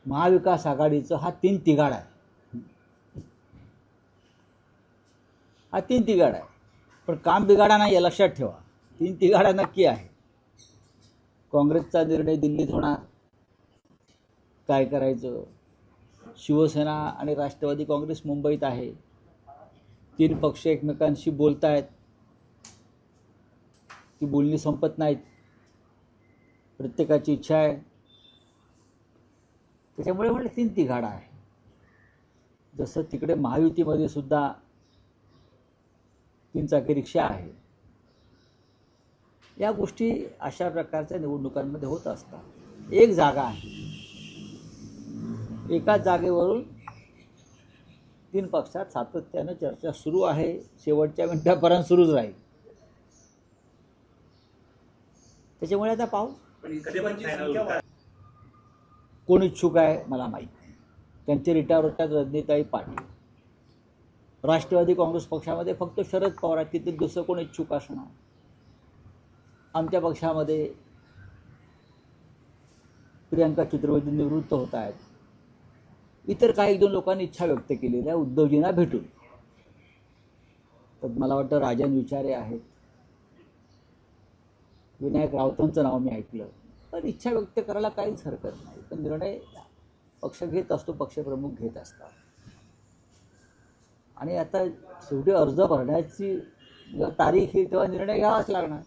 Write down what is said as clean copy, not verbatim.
महाविकास आघाडीचं हा तीन तिघाड आहे. हा तीन तिघाड आहे, पण काम बिघाडा नाही हे लक्षात ठेवा. तीन तिघाडा नक्की आहे. काँग्रेसचा निर्णय दिल्लीत होणार, काय करायचं. शिवसेना आणि राष्ट्रवादी काँग्रेस मुंबईत आहे. तीन पक्ष एकमेकांशी बोलत आहेत, ती बोलणी संपत नाहीत. प्रत्येकाची इच्छा आहे. त्याच्यामुळे म्हणजे तीन तिघाडा आहे. जसं तिकडे महायुतीमध्ये सुद्धा तीन चाकी रिक्षा आहे. या गोष्टी अशा प्रकारच्या निवडणुकांमध्ये होत असतात. एक जागा आहे, एकाच जागेवरून तीन पक्षात सातत्यानं चर्चा सुरू आहे, शेवटच्या मिनिटापर्यंत सुरूच राहील. त्याच्यामुळे आता पाहू कोण इच्छुक आहे मला माहीत नाही. त्यांचे रिटायर होतात रजनीताई पाटील. राष्ट्रवादी काँग्रेस पक्षामध्ये फक्त शरद पवार आहेत, तिथे दुसरं कोण इच्छुक असणार. आमच्या पक्षामध्ये प्रियंका चतुर्वेदी निवृत्त होत आहेत. इतर काही दोन लोकांनी इच्छा व्यक्त केलेली आहे उद्धवजींना भेटून. तर मला वाटतं राजन विचारे आहेत, विनायक राऊतांचं नाव मी ऐकलं. पण इच्छा व्यक्त करायला काहीच हरकत नाही. पण निर्णय पक्ष घेत असतो, पक्षप्रमुख घेत असतात. आणि आता शेवटी अर्ज भरण्याची तारीख ही तेव्हा निर्णय घ्यावाच लागणार.